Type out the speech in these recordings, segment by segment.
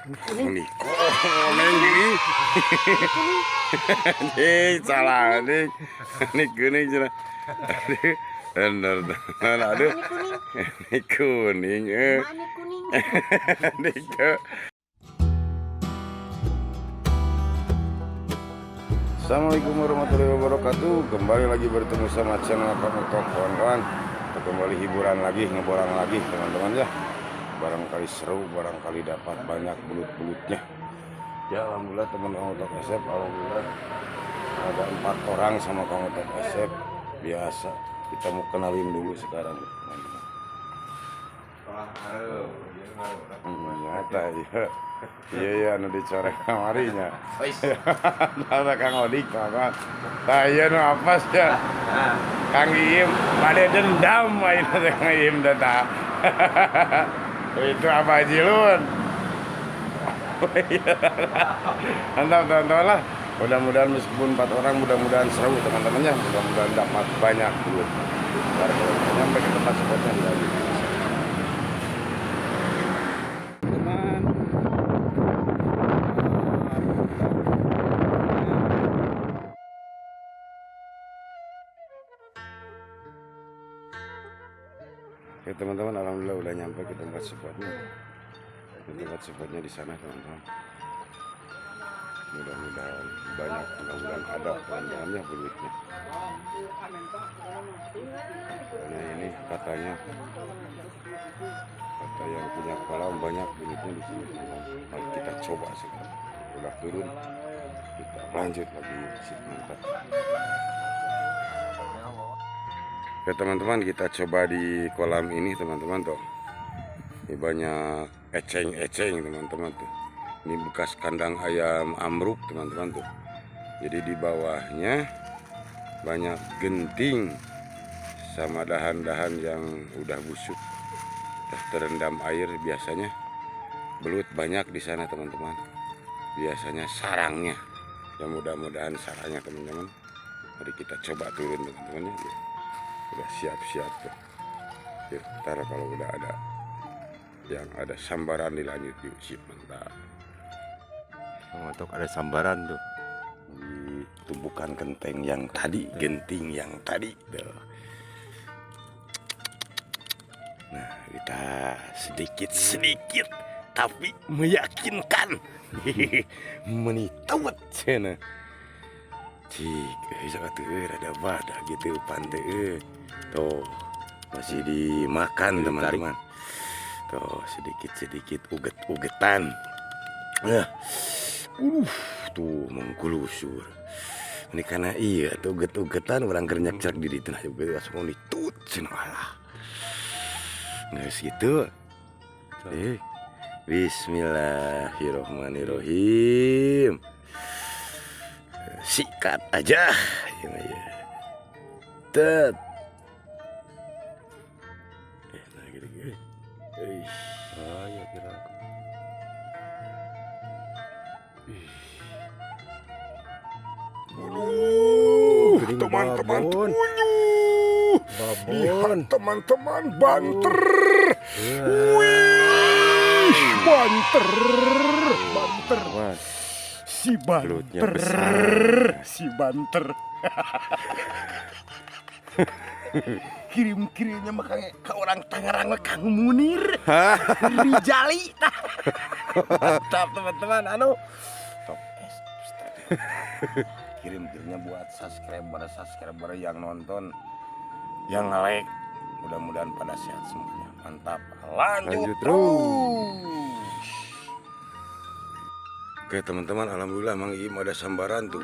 Kuning. Oh, neng. Nih, salah nih. Nih kuning cenah. Bener. Aduh. Ini kuning. Mana kuning? Nih. Assalamualaikum warahmatullahi wabarakatuh. Kembali lagi bertemu sama channel kamu kawan-kawan. Kembali hiburan lagi, ngeborang lagi teman-teman ya. Barangkali seru, barangkali dapat banyak belut-belutnya. Ya alhamdulillah teman Kang Otak Esep, alhamdulillah ada 4 orang sama Kang Otak Esep. Biasa kita mau kenalin dulu sekarang teman-teman. Nyata ya. Iya anu dicorek kamarinya. Ada Kang Odik mah. Tah ieu nu apes ya. Kang Iim bade dendam main Kang Iim tah. Itu apa Jilun? Mantap teman-teman lah. Mudah-mudahan meskipun 4 orang mudah-mudahan seru teman-temannya. Mudah-mudahan dapat banyak duit. Biar kalau nyampe ke tempat spotnya lagi. Oke teman-teman, alhamdulillah udah nyampe ke tempat spotnya. Tempat spotnya di sana teman-teman. Mudah-mudahan banyak, mudah-mudahan ada teman-temannya beluitnya. Karena ini katanya kata yang punya kolam banyak beluitnya di sini teman-teman. Mari kita coba sekarang. Udah turun, kita lanjut lagi sip mantap. Oke teman-teman, kita coba di kolam ini teman-teman tuh. Ini banyak eceng-eceng teman-teman tuh. Ini bekas kandang ayam amruk teman-teman tuh. Jadi di bawahnya banyak genting sama dahan-dahan yang udah busuk, udah terendam air. Biasanya belut banyak di sana teman-teman. Biasanya sarangnya. Ya mudah-mudahan sarangnya teman-teman. Mari kita coba turun teman-teman ya. Udah siap-siap tuh. Yuk, ntar kalau udah ada yang ada sambaran dilanjut yuk, sip mantap. Untuk ada sambaran tuh. Di tumpukan genteng yang tadi, genting yang tadi tuh. Nah, kita sedikit-sedikit tapi meyakinkan. Menitawat cina. Cik, ada badak gitu pantai. Tuh masih dimakan teman-teman. Tuh sedikit-sedikit uget-ugetan. Tuh mengkulusur. Ini karena iya tuh uget-ugetan orang kernyak cerak di tengah juga langsung ditut cenah. Nggak gitu. Bismillahirrohmanirrohim. Sikat aja ya. Tet. Nah gini. Ya kira aku. Teman-teman tunyu. Lihat teman-teman banter. Wih, banter. Si banter, si banter. Kirim-kirimnya mah kayak ke orang Tangerang mah Kang Munir. Rijali. Mantap teman-teman, top. Kirim-kirimnya buat subscriber yang nonton, yang nge-like. Mudah-mudahan pada sehat semuanya. Mantap. Lanjut terus. Oke teman-teman, alhamdulillah Mang Iim ada sambaran tuh.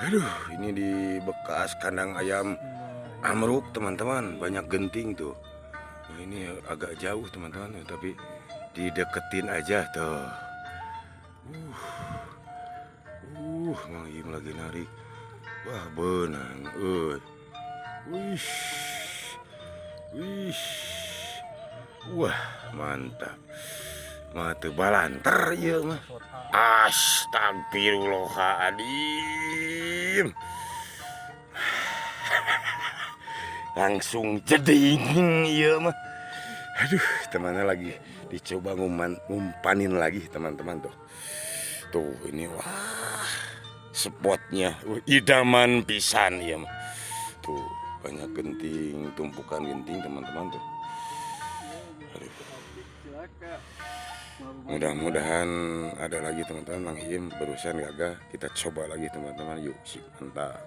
Aduh, ini di bekas kandang ayam amruk teman-teman, banyak genting tuh. Nah, ini agak jauh teman-teman, tapi dideketin aja tuh. Mang Iim lagi narik. Wah benang, wah mantap. Mata balanter ya mah. Astagfirullahaladzim. Langsung jeding ya mah. Aduh, temannya lagi dicoba ngumpanin lagi teman-teman tuh. Tuh ini wah spotnya idaman pisan ya. Tuh banyak genting, tumpukan genting teman-teman tuh. Aduh. Mudah-mudahan ada lagi teman-teman. Mang Im barusan gagah, kita coba lagi teman-teman. Yuk sip mantap.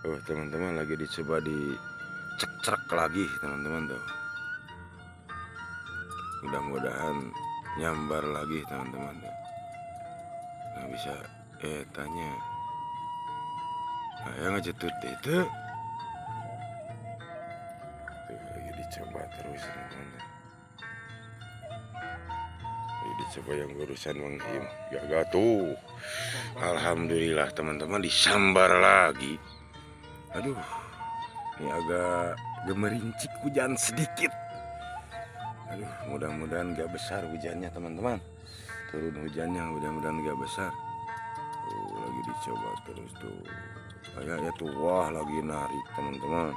Oh teman-teman lagi dicoba dicek-cek lagi teman-teman tuh. Mudah-mudahan nyambar lagi teman-teman tuh. Nah bisa tanya. Nah yang ngejutut itu. Tuh lagi dicoba terus teman-teman. Dicoba yang urusan Mang Im gagah tuh. Alhamdulillah teman-teman disambar lagi. Aduh ini agak gemerincik hujan sedikit. Aduh mudah-mudahan gak besar hujannya teman-teman. Turun hujannya mudah-mudahan gak besar. Tuh lagi dicoba terus tuh. Kayaknya tuh wah lagi narik teman-teman.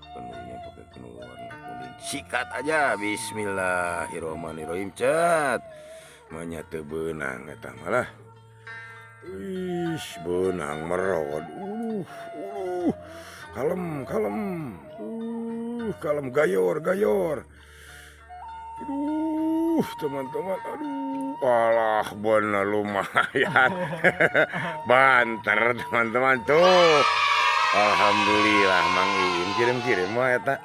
Penuhnya pakai penuh warna kuning. Sikat aja bismillahirrahmanirrahim cet. Manyate benang eta malah. Wih benang merod. Kalem kalem. Kalem gayor. Aduh teman-teman, aduh alah bener lumayan. Banter teman-teman tuh. Alhamdulillah Mang Im kirim mah eta.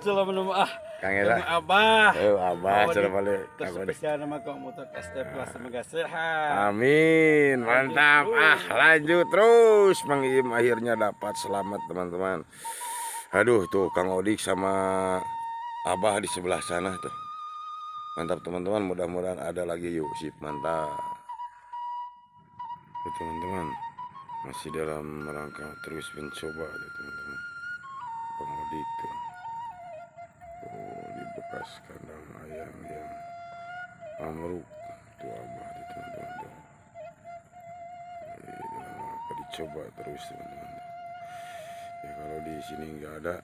Salam nama Kang eta. Abah. Abah sudah balik. Spesial nama kau motor ST Plus semoga sehat. Amin, mantap. Lanjut terus Mang Im akhirnya dapat selamat teman-teman. Aduh tuh Kang Odik sama Abah di sebelah sana tuh. Mantap teman-teman, mudah-mudahan ada lagi yuk sip mantap. Tuh teman-teman. Masih dalam rangka terus mencoba teman-teman. Pemudik tuh. Oh di bekas kandang ayam yang amruk tuh Abah tuh teman-teman tuh. Dalam rangka dicoba terus teman-teman. Ya kalau di sini nggak ada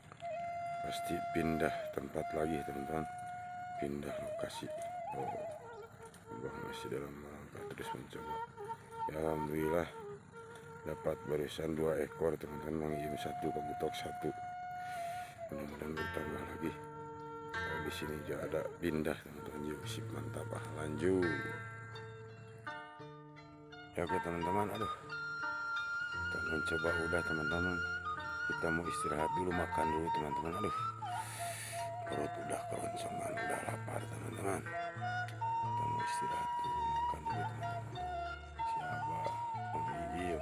pasti pindah tempat lagi teman-teman. Pindah lokasi. Oh Abah masih dalam rangka terus mencoba. Ya alhamdulillah. Dapat barisan 2 ekor teman-teman. Mang Im 1 kebutok 1. Mudah-mudahan bertambah lagi. Kalau di sini juga ada pindah teman-teman. Yuk sip mantap lanjut. Ya oke teman-teman. Aduh kita mencoba udah teman-teman. Kita mau istirahat dulu makan dulu teman-teman. Aduh perut udah keroncongan udah lapar teman-teman. Kita mau istirahat dulu makan dulu teman-teman. Si Abah Mang Im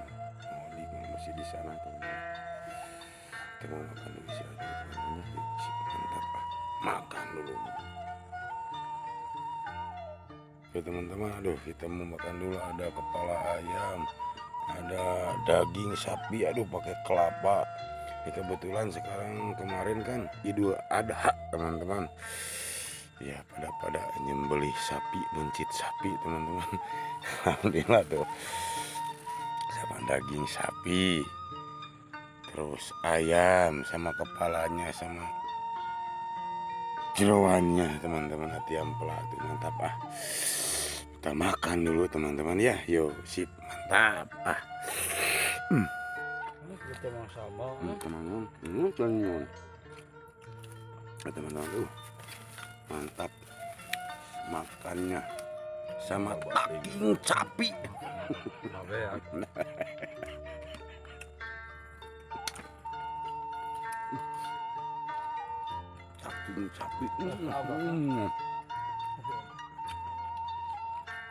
masih di sana teman-teman. Kita mau makan dulu sih aja teman-teman. Mantap makan dulu. Oke teman-teman, aduh kita mau makan dulu. Ada kepala ayam, ada daging sapi, aduh pakai kelapa. Ini kebetulan sekarang kemarin kan Idul Adha teman-teman. Ya pada nyembelih sapi, mencit sapi teman-teman. Alhamdulillah tuh. Sama daging sapi, terus ayam sama kepalanya sama jeroannya teman-teman. Hati ampela tuh mantap kita makan dulu teman-teman ya. Yo sip mantap teman-teman mantap makannya sama daging sapi. Daging sapi.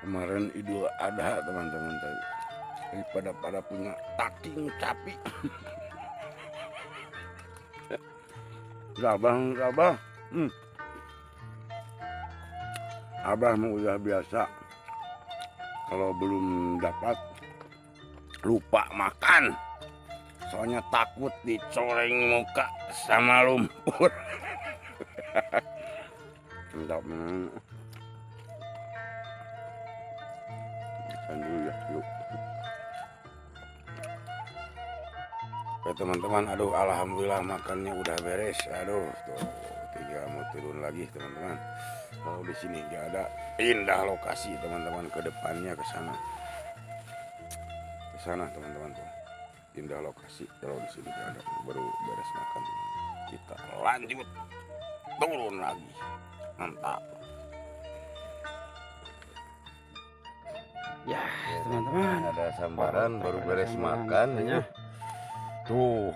Kemarin Idul Adha teman-teman tadi. Pada punya daging sapi. Abah. Abah mau udah biasa. Kalau belum dapat lupa makan. Soalnya takut dicoreng muka sama lumpur. Mantap. makan dulu ya, yuk. Oke teman-teman, aduh alhamdulillah makannya udah beres. Aduh, tuh tinggal mau turun lagi teman-teman. Kalau di sini nggak ada, indah lokasi teman-teman, ke depannya ke sana. Ke sana teman-teman tuh. Indah lokasi. Kalau di sini nggak ada, baru beres makan. Kita lanjut turun lagi. Mantap. Ya, teman-teman. Ada sambaran baru beres makan ya. Tuh,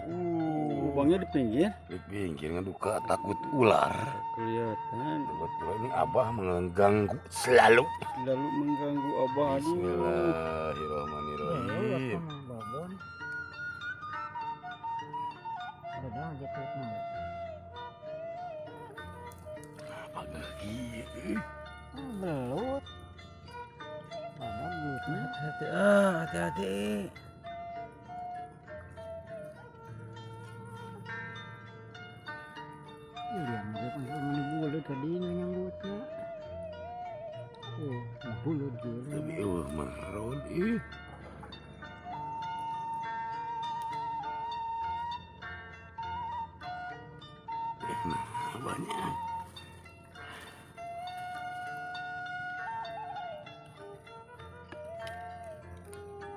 Lubangnya di pinggir. di pinggir ngeduka takut ular. Kelihatan. Betul ini Abah mengganggu selalu. Lalu mengganggu Abah. Aduh. Bismillahirrahmanirrahim. Agak gitu. Belut. Mana belutnya? Hati-hati. Iya, mereka mana bulut tadi nyambutnya. Oh, bulut juga. Tapi marun nah banyak.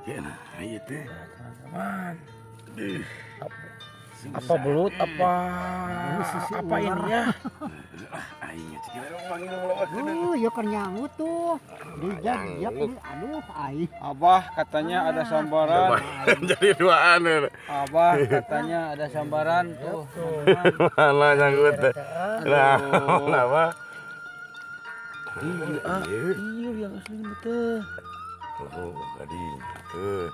Ya nah, ayo teh. Teman-teman. Apa belut? Apa ini ya? Ayo cekil wangi lewat. Ya kan nyanggut tuh. Dia aduh, ai. Abah katanya ada sambaran. Jadi duaan. Abah katanya ada sambaran tuh. Mana nyangkut. Nah, kenapa? Iya yang asli betul. Oh, tadi. Tuh,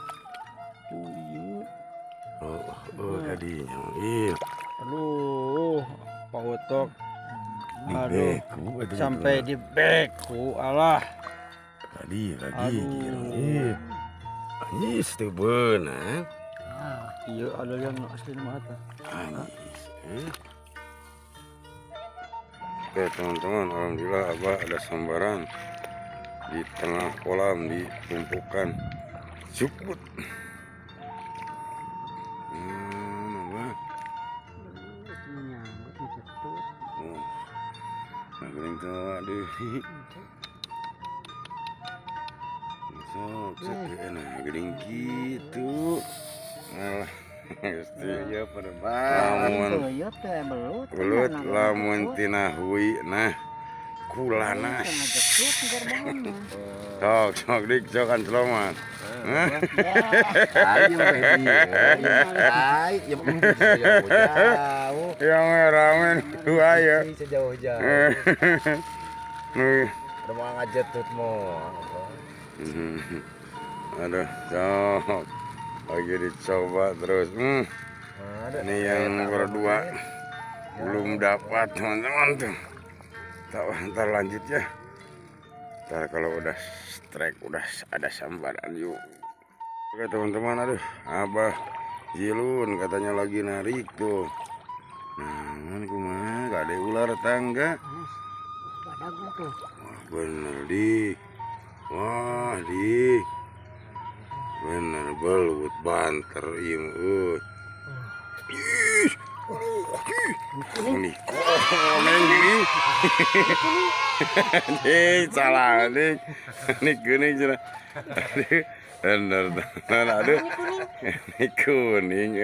iya. tadi. Iya. Aduh, Pak Utok. Di Aduh, beku, sampai di beku, alah. Tadi. Aduh. Iya. Anyis tuh benar. Iya ada yang asli mata. Anyis. Oke teman-teman, alhamdulillah Abah ada sambaran di tengah kolam ditumpukan cukut. Abah. Nyanggut ngecetut. Nah, gering tuh, aduh. Sok, nah gering gitu. Alah, pasti ya pada lamun. Ya teh belut. Belut lamun tina hui nah kulanas. Sok dik cokan celoman. Ayo ready. Ayo jauh-jauh. Yang ramen dua ya. Sejauh-jauh. Nih. Udah mau ngajak tutmu. Aduh, sok. Lagi dicoba terus. Ini yang berdua belum dapat teman-teman tuh. Ntar lanjut ya. Ntar kalau udah strike udah ada sambaran yuk. Oke teman-teman, aduh Abah Jilun katanya lagi narik tuh. Nah, mana kumaha gak ada ular tangga. Pada gua tuh. Wah bener di. Wah di. Bener belut banter ieu. Ih. Ini komen ini. Salah nih. Ini kuning cenah. Bener. Aduh. Ini kuning.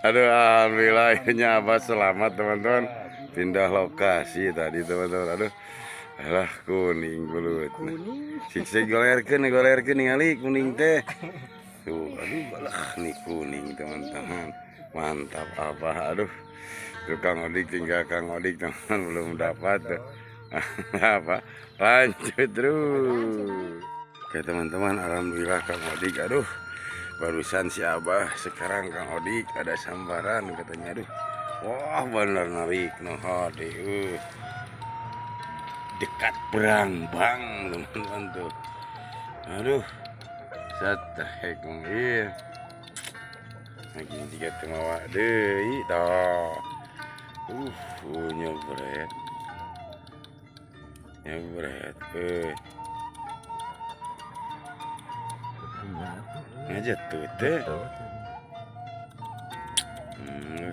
Aduh alhamdulillah akhirnya Abah selamat teman-teman. Pindah lokasi tadi teman-teman. Aduh. Alah kuning belut. Siksa golerkeun ningali kuning teh. Tuh, aduh balah nih kuning teman-teman. Mantap Abah. Aduh. Tuh Kang Odik tinggal Kang Odik teman belum dapat tuh. Apa? Lanjut terus. Oke teman-teman, alhamdulillah Kang Odik. Aduh. Barusan si Abah, sekarang Kang Odik ada sambaran katanya. Aduh. Wah, bener narik noh deh. Dekat Berangbang teman-teman tuh. Aduh. Satek iya. Lagi tiga temawa deui tah. Nyebret. ngejatuh teh.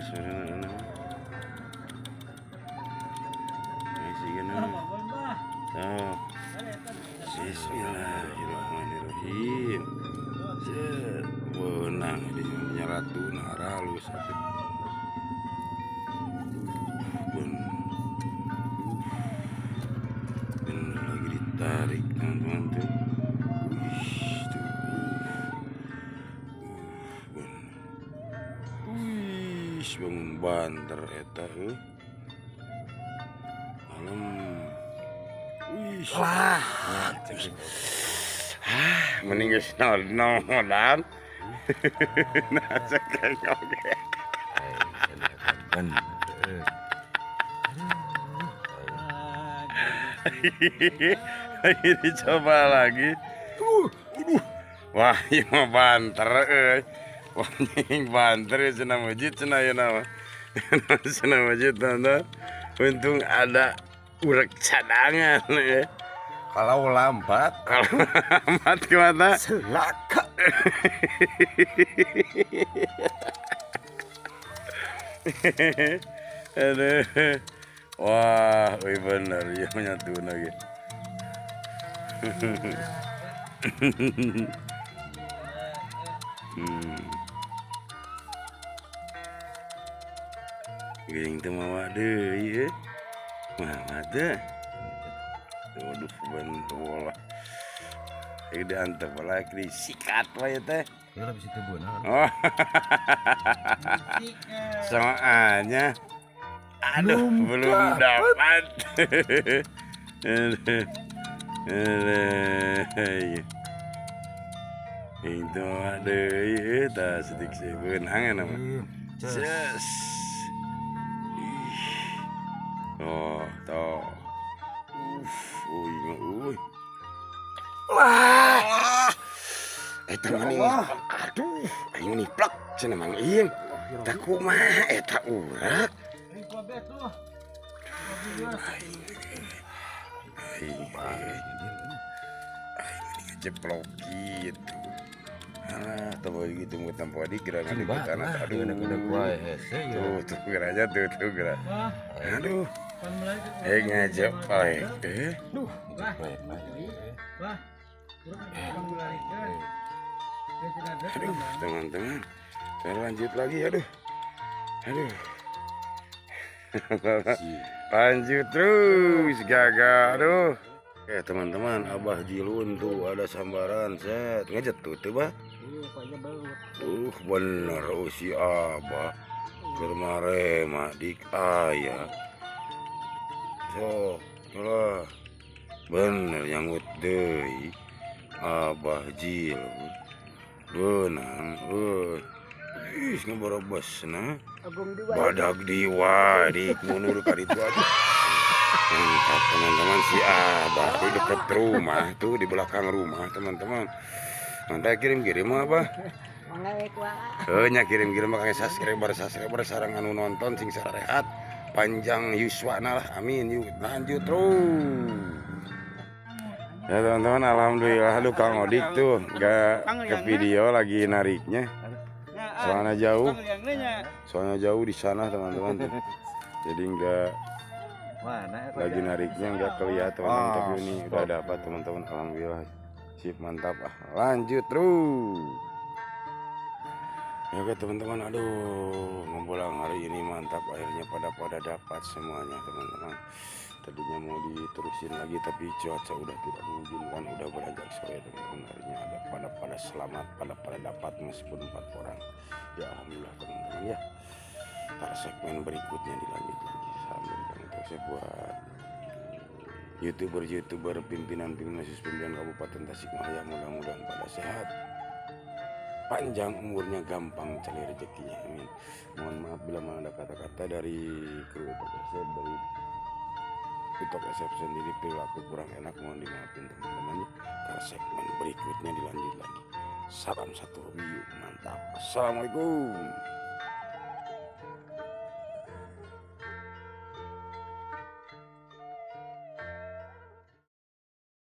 Sudah Oh, Bismillahirrahmanirrahim. Benang di ratu halus tapi bener lagi ditarik teman-teman tuh. Bangun banter eta malam. Wah, mending geus nol-nolan. Nah, cekeng oge. Lagi dicoba lagi. Wah, ieu mah banter euy. Wah, nying banter ya cenah masjid cenah ya nama. Cenah masjid tonton. Untung ada urek cadangan ya. Kalau lambat Amat ke mata. selaka. Aduh. Wah, wih bener ya menyatu lagi. Gering teu mawa deui ye. Mah teh. Waduh bener bola. Ieu diantep lagi disikat wae teh. Ya bisa tebeun. Oh. Soalnya aduh belum dapat. Itu ada itu sedikit benangan nama. Yes. Oh, toh. Uy. Wah. Eta maning. Aduh, aing niplak cenah mang ieu. Tak kumaha eta urak. Jeplok gitu. Alah, tahu gitu mau tanpa di gerak di tanah. Aduh, tuh geraknya tuh gerak. Aduh, ngajak duh. Aduh, teman-teman, saya lanjut lagi, aduh. Lanjut terus, gagal, aduh. Teman-teman, Abah Jilun tuh ada sambaran, set ngajak tuh, bah. Bener, si Abah bermarema dik ayah. So, lah, bener nyanggut deui Abah Jilun. Benang, ih ngeborobosna. Badag diwa, dik mundur ka ditu aja. Mantap teman-teman, si Abah tuh deket rumah tuh di belakang rumah teman-teman. Nanti kirim apa? Nya kirim makanya subscriber sareng anu nonton sing sarehat panjang yuswana lah, amin. Yuk lanjut terus. Ya teman-teman, alhamdulillah lu Kang Odik tuh gak ke video lagi nariknya. Soalnya jauh di sana teman-teman tuh. Jadi enggak lagi nariknya enggak kelihatan teman-teman, tapi ini udah dapat teman-teman, alhamdulillah. Sip, mantap. Lanjut terus. Ya oke teman-teman, aduh mempulang hari ini mantap, akhirnya pada dapat semuanya teman-teman. Tadinya mau diterusin lagi tapi cuaca udah tidak mengizinkan, udah beranjak sore teman-teman. Akhirnya ada pada selamat, pada dapat meskipun 4 orang. Ya alhamdulillah teman-teman ya. Ntar segmen berikutnya dilanjut lagi. Sambil untuk saya buat YouTuber pimpinan Kabupaten Tasikmalaya, mudah-mudahan pada sehat, panjang umurnya, gampang cari rezekinya, amin. Mohon maaf bila mana ada kata-kata dari kru Utok SF sendiri perilaku kurang enak, mohon dimaafin teman-teman. Karena segmen berikutnya dilanjut lagi. Salam satu review, mantap. Assalamualaikum.